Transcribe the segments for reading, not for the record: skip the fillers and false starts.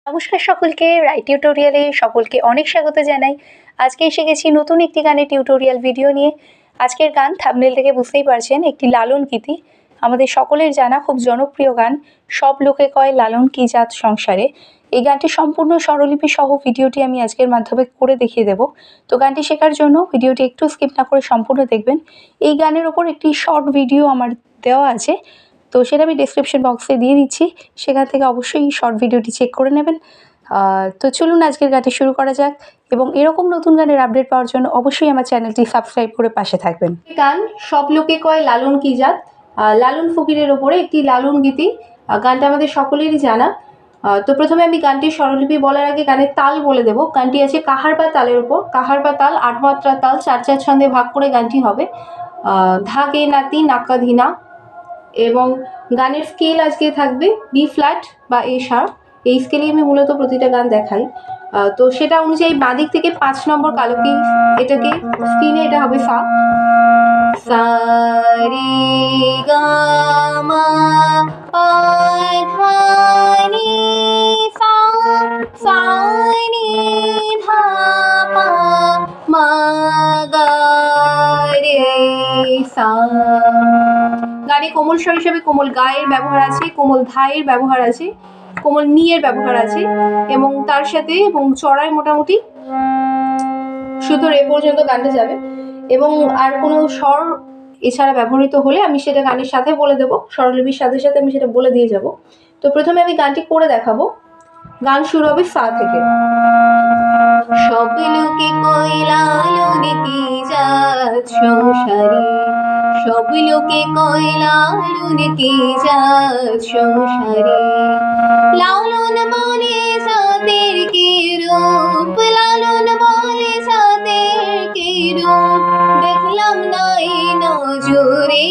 নমস্কার সকলকে, রাইট টিউটোরিয়ালে সকলকে অনেক স্বাগত জানাই। আজকে এসে গেছি নতুন একটি গানের টিউটোরিয়াল ভিডিও নিয়ে। আজকের গান থাম্বনেল থেকে বুঝতেই পারছেন, একটি লালন গীতি। আমাদের সকলের জানা খুব জনপ্রিয় গান, সব লোকে কয় লালন কি জাত সংসারে। এই গানটি সম্পূর্ণ স্বরলিপি সহ ভিডিওটি আমি আজকের মাধ্যমে করে দেখিয়ে দেব। তো গানটি শেখার জন্য ভিডিওটি একটু স্কিপ না করে সম্পূর্ণ দেখবেন। এই গানের ওপর একটি শর্ট ভিডিও আমার দেওয়া আছে, তো সেটা আমি ডেসক্রিপশন বক্সে দিয়ে দিচ্ছি, সেখান থেকে অবশ্যই শর্ট ভিডিওটি চেক করে নেবেন। তো চলুন আজকের গানটি শুরু করা যাক, এবং এরকম নতুন গানের আপডেট পাওয়ার জন্য অবশ্যই আমার চ্যানেলটি সাবস্ক্রাইব করে পাশে থাকবেন। গান সব লোকে কয় লালন কি জাত, লালন ফকিরের ওপরে একটি লালন গীতি। গানটা আমাদের সকলেরই জানা। তো প্রথমে আমি গানটির স্বরলিপি বলার আগে গানের তাল বলে দেব। গানটি আছে কাহার বা তালের ওপর। কাহার বা তাল ৮ মাত্রা তাল, ৪/৪ ছন্দে ভাগ করে গানটি হবে। ধা গে নাতি নাকা ধিনা, এবং গানের স্কেল আজকে থাকবে বি ফ্ল্যাট বা এ শার্প। এই স্কেলে আমি মূলত প্রতিটা গান দেখাই। তো সেটা অনুযায়ী বাঁদিক থেকে ৫ নম্বর কালকি, এটাকে স্ক্রিনে এটা হবে সা সা রে গা মা পা ধা নি সা সা নি ধা পা মা গা রে সা। গানে কোমল স্বর হিসেবে কোমল গায়ের ব্যবহার আছে, কোমল ধায়ের ব্যবহার আছে, কোমল নিয়ের ব্যবহার আছে, এবং তার সাথে এবং চড়ায় মোটামুটি শুধু রে পর্যন্ত গানটা যাবে। এবং আর কোনো স্বর এছাড়া ব্যবহৃত হলে আমি সেটা গানের সাথে বলে দেবো, স্বরলিপির সাথে সাথে আমি সেটা বলে দিয়ে যাব। তো প্রথমে আমি গানটি করে দেখাবো। গান শুরু হবে সা থেকে। সব লোকে কয় লালন কি জাত সংসারে, সব লোকে কয় লালন কি জাত সংসারে। লালন বলে জাতের কি রূপ, লালন বলে জাতের কি রূপ, দেখলাম নাই নজরে।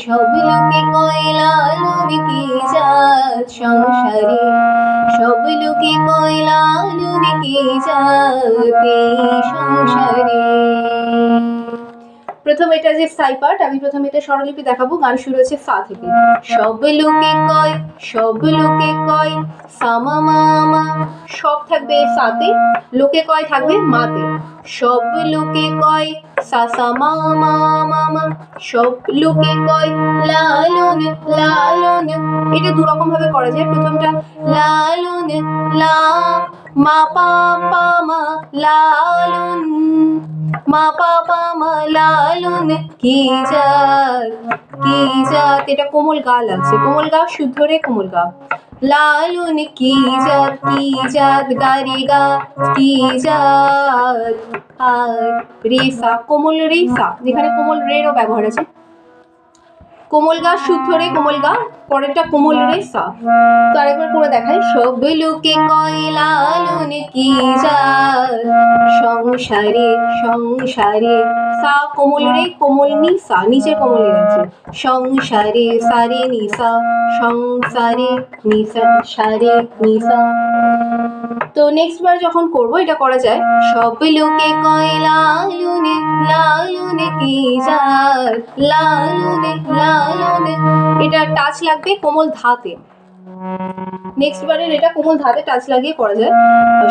সব লোকে কয় লালন কি জাত সংসারে, সব লোকে কয় লালন কি জাত সংসারে। প্রথম এটা যে সাই পার্ট, আমি প্রথমে এটা স্বরলিপি দেখাবো। গান শুরু হচ্ছে সা থেকে। সব লোকে কয়, সব লোকে কয় সা মা মা মা, সব থাকবে সাতে, লোকে কয় থাকবে মাতে। সব লোকে কয় সা সা মা মা মা মা, সব লোকে কয় লালন লালন। এটা দু রকম ভাবে করা যায়। প্রথমটা লালন লা মা পা পা মা লালন, মা পা পা মা লালন কি জাত কি জাত। এটা কোমল গা লাগছে, কোমল গা শুদ্ধ রে কোমল গা। লালন কি জাত গা রে গা কি জাত। আর রে সা, কোমল রে সা, যেখানে কোমল রেরও ব্যবহার আছে। কোমল গা শুদ্ধ রে কোমল গা, পরেরটা কোমল রে সা। তো আরেকবার করে দেখাই। সব লোকে কয় লালন কি জাত সংসারে, সংসারে সা কোমল রে কোমল নি সা, নিচে কোমল রে আছে। সংসারে সারে নি সা, সংসারে নি সা সারে নি সা। তো নেক্সট বার যখন করব এটা করা যায়। সব লোকে কয় লালন লালন কি জাত, লালন লালন, এটা টাচ লাগবে কোমল ধাতে। নেক্সট বারের এটা কোমল ধাতে টাচ লাগিয়ে করা যায়।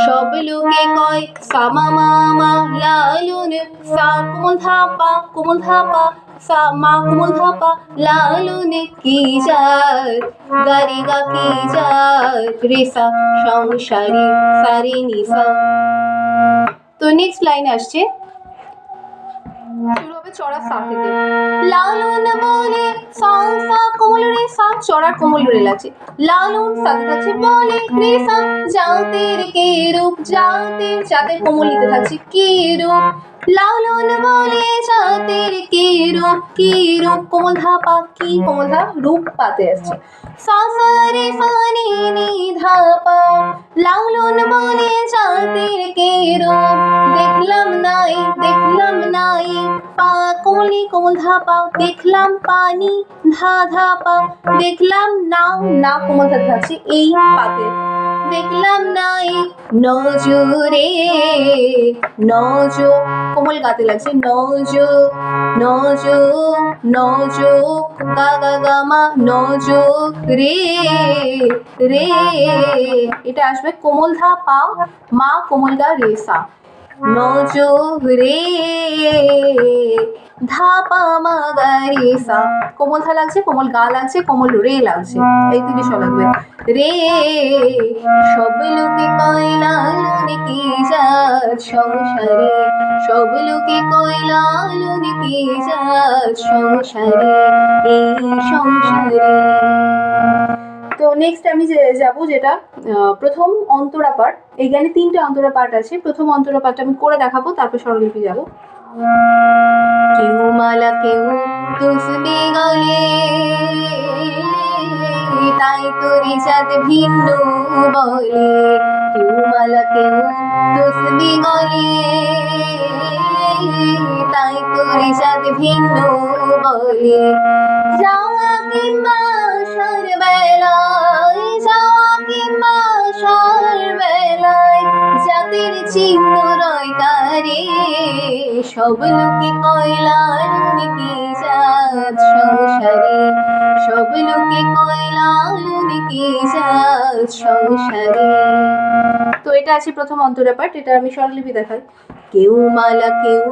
সব লোকে কয় সা মা মা মা লালন সা কোমল ধা পা, কোমল ধা পা সা মা কোমল ধা পা লালন কি জাত গা রে গা কি জাত রে সা সংসারে সারে নি সা। তো নেক্সট লাইন আসছে, শুরু হবে চড়া সা থেকে। লালন বলে সা সা কোমল রে সা, চড়া কোমল রে লাগছে। লালন সাথে থাকছে বলে রে সা, জাতের কে রূপ, জাতের জাতের কোমল নিতে থাকছে কি রূপ। লালন বলে জাতের কি রূপ, কি রূপ কোমল ধা পা, কি কোমল ধা রূপ পাতে আসছে। সা সা রে সা নি নি ধা পা, লালন বলে জাতের কে রূপ, দেখলাম নাই দেখলাম নাই পা কোমলি কোমল ধা পা, দেখলাম পানি ধা ধা পা, দেখলাম না না কোমল ধা থাকছে এই পাতে। দেখলাম দিলাম নাই নজরে, নজো কোমল গাতে লাগছে, নজো নজো নজো গা গা গা মা নজো রে রে, এটা আসবে কোমল ধা পা মা কোমল গা রে সা, নজো রে ধা পা মা গা রে সা, কোমল ধা লাগছে, কোমল গা লাগছে, কোমল রে লাগছে, এই তিনটে স্বর লাগবে। রে সব লোকে কয় লালন কি জাত সংসারে, সব লোকে কয় লালন কি জাত সংসারে, এই সংসারে। তো নেক্সট আমি যাবো যেটা প্রথম অন্তরা পাঠ। এই গানে 3টে অন্তরা পাঠ আছে, প্রথম অন্তরা পাঠটা আমি করে দেখাবো, তারপর স্বরলিপি যাবো। কেউ মালা কেউ তুসবি গলে, তাই তোরে জাত ভিন্ন বলে, কেউ মালা কেউ তুসবি গলে, তাই তোরে জাত ভিন্ন বলে, যাওয়া কিংবা সার বেলায়, যাওয়া কিংবা সার বেলায়, জাতের চিহ্ন রয় তারে, সব লোকে কয় লালন কি জাত সংসারে, সব লোকে কয় লালন কি জাত সংসারে। তো এটা আছে প্রথম অন্তরা পাঠ, এটা আমি স্বরলিপি দেখাই। কেউ মালা কেউ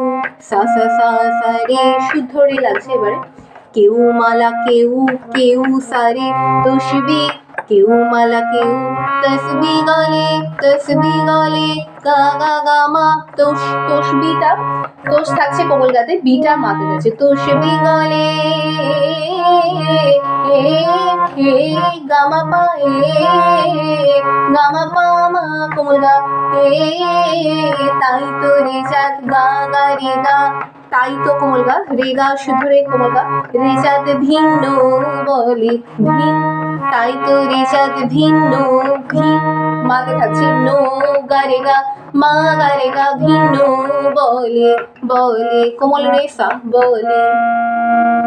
সা সা সা সা রে, শুদ্ধ রে লাগছে এবারে, কেউ মালা কেউ কেউ সারে তসবি, কেউ মালা কেউ তসবি গলে, তসবি গলে গা গা গা মা, তোষ তসবিটা তোষ থাকছে কোমল গাতে, বিটা মাতে যাচ্ছে, তসবি গলে এ গামা পা গামা পা মা কোমল গা এ, তাই তো রে জাত গা গা রে গা, তাই তো কোমল গা, রে গা শুদ্ধ রে কোমল গা, রে জাত ভিন্ন বলে, ভিন তাই তো রে জাত ভিন্ন, ভি মাতে থাকছে নো গা রে গা মা গা রে গা, ভিন্ন বলে বলে, কোমল রে সা বলে।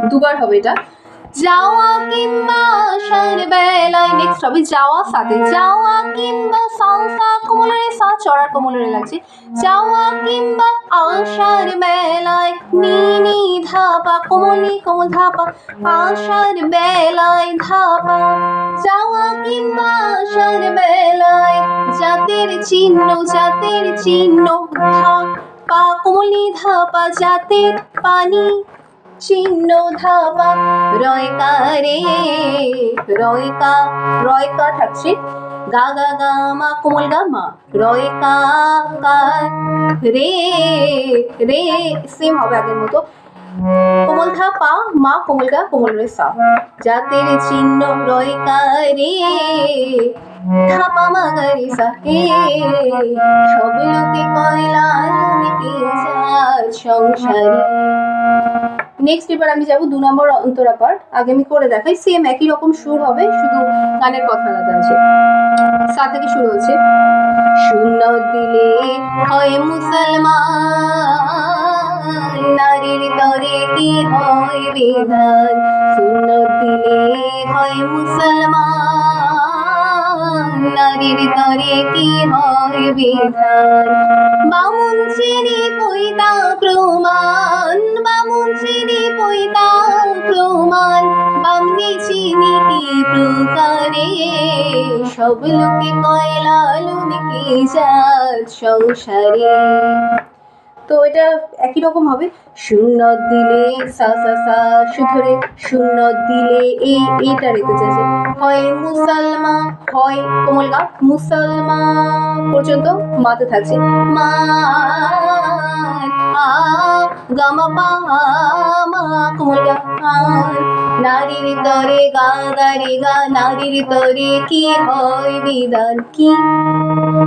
দুবার হবে এটা। যাওয়া কিংবা সার বেলায়, নেক্সট হবে যাওয়া সাথে, যাওয়া কিংবা সা সা কোমল রে সা, চড়ার কোমল রে লাগছে, যাওয়া কিংবা আশার বেলায়, নি নি ধাপা কোমলি কোমল ধাপা, আশার বেলায় ধাপা, যাওয়া কিংবা আশার বেলায়, জাতের চিহ্ন জাতের চিহ্ন ধাপা কোমলি ধাপা, জাতের পানি চিহ্ন ধাপা, রয়কা রে রয়কা, রয়কা থাকছে গা গা গা মা কোমল গা মা, রয়কা কা রে রে, সেম হবে আগের মতো, কোমল ধা পা মা কোমল গা কোমল রে সা, জাতের চিহ্ন রয়কা রে ধাপা মা গা রে সা, সব লোকে কয় লালন কি জাত সংসারে। নেক্সট এবার আমি যাবো 2 নম্বর অন্তরা পাঠ, আগে আমি করে দেখাই, সেম একই রকম সুর হবে, শুধু গানের কথা আলাদা আছে। সা থেকে শুরু হচ্ছে, শূন্য দিলে হয় মুসলমান, নারীর তরে কি হয় বিধান, শূন্য দিলে হয় মুসলমান, নারীর তরে কি হয় বিধান, বামুন শ্রেণী পৈতা প্রমাণ, বামুন শ্রেণী পৈতা প্রমাণ, বামনি চিনি কি প্রকারে, সব লোকে কয় লালন কি জাত সংসারে। তো এটা একই রকম হবে, শূন্য দিলে সা সা সা শুদ্ধ রে, শূন্য দিলে এইটা রেখে যাচ্ছে, হয় মুসলমান, হয় কোমল গা মুসলমান পর্যন্ত মাতে থাকছে, মা আ গামা পা মা কোমল গা, নারীর তরে গা গা রে গা, নারীর তরে কি হয় বিধান, কি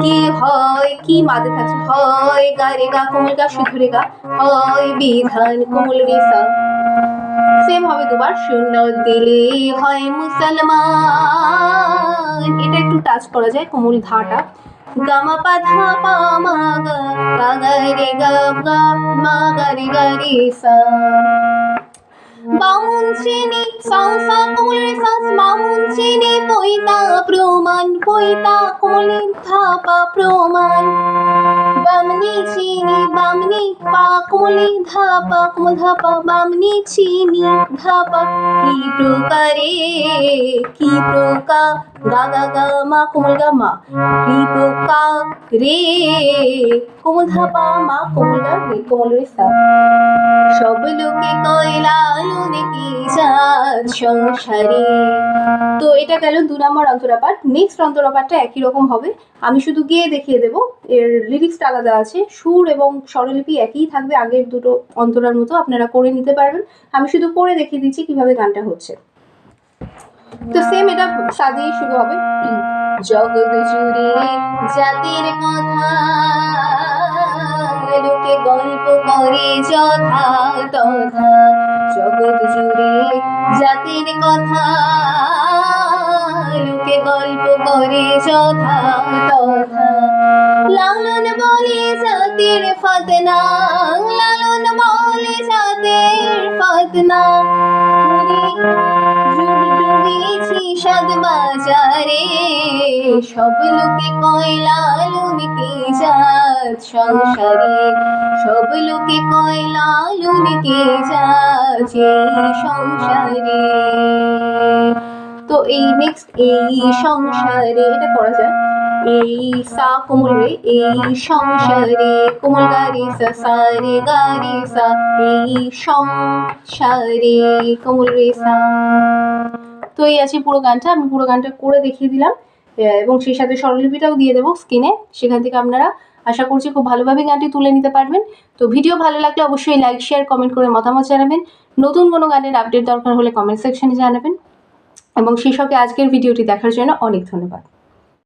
কি হয়, কি মাতে থাকছে, হয় গা রে গা কোমল গা শুদ্ধ রে গা, হয় বিধান কোমল রে সা, সেম হবে দুবার, শূন্য দিলে হয় মুসলমান, এটা একটু টাচ করা যায় কোমল ধাটা, গামা পা ধা পা মা গা গা গা রে গা গা মা গা রে সা, বামুন চিনি সা সা কোমল রে সা বামুন চিনি পইতা প্রমাণ পইতা কোমলে ধাপা প্রমাণ বামনি চিনি বামনি পা কোমলে ধাপা কোমল ধাপা বামনি চিনি ধাপা কি প্রকারে কি প্রকার গা গা গা মা কোমল গা মা কি প্রকার রে কোমল ধাপা মা কোমল গা রে কোমল রে সা সব লোকে কয়লালনে কি জাত সংসারে। তো এটা গেল 2 নম্বর অন্তরাপাঠ। নেক্সট অন্তরাপাঠটা একই রকম হবে, আমি শুধু গিয়ে দেখিয়ে দেবো, এর লিরিক্সটা আলাদা আছে, সুর এবং স্বরলিপি একই থাকবে আগের দুটো অন্তরার মতো, আপনারা করে নিতে পারবেন। আমি শুধু করে দেখিয়ে দিচ্ছি কিভাবে গানটা হচ্ছে। তো সেম এটা সাজিয়ে শুরু হবে। জগৎ জুড়ে জাতির কথা লোকে গল্প করে যথা তথা, জগৎ জুড়ে জাতির কথা লোকে গল্প করে যথা তথা, লালন বলে জাতির ফতনা, লালন বলে জাতির ফতনা, ডুবেছি সাদ বাজারে সব লোকে কয় লালন কি জাত সংসারে, সব লোকে কয় লালন কি জাত সংসারে। তো এই নেক্সট এই সংসারে এটা করা যায়, এই সা কোমল রে এই সংসারে কোমল গা রে সা সা রে গা রে সা এই সংসারে কোমল রে সা। তো এই আছে পুরো গানটা, আমি পুরো গানটা করে দেখিয়ে দিলাম এবং সেই সাথে স্বরলিপিটাও দিয়ে দেবো স্ক্রিনে, সেখান থেকে আপনারা আশা করছি খুব ভালোভাবে গানটি তুলে নিতে পারবেন। তো ভিডিও ভালো লাগলে অবশ্যই লাইক শেয়ার কমেন্ট করে মতামত জানাবেন, নতুন কোনো গানের আপডেট দরকার হলে কমেন্ট সেকশনে জানাবেন এবং সেই সঙ্গে আজকের ভিডিওটি দেখার জন্য অনেক ধন্যবাদ।